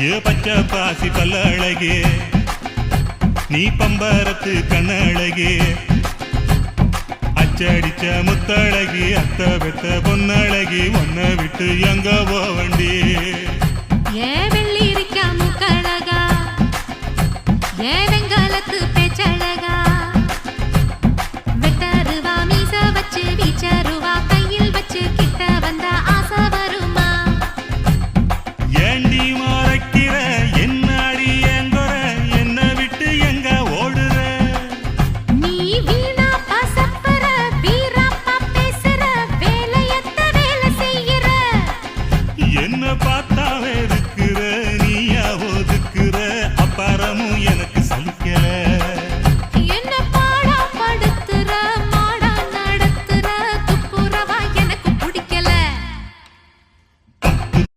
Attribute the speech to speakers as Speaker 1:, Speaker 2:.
Speaker 1: ஏ பச்சை பாசி பல்ல அழகே நீ பம்பரத்து கண்ணழகே அச்சடிச்ச முத்தழகி அத்த பெத்த பொன்னழகி ஒன்ன விட்டு எங்க போவண்டி
Speaker 2: ஏ வெள்ளிரிக்க முக்கழகா ஏ வெங்காலத்து பேச்சழகா வெட்டருவா மீச வச்சு வீச்சருவா கையில் வச்சு கிட்ட வந்த ஆசை வருமா
Speaker 1: ஏண்டி மறைக்கிற என்னாடி எங்கொற என்ன விட்டு எங்க ஓடுற
Speaker 2: நீ வீணா பசப்பற வீரப்பா பேசுற வேலையத்த வேலை செய்யற
Speaker 1: என்ன பார்த்தாவே இருக்கிற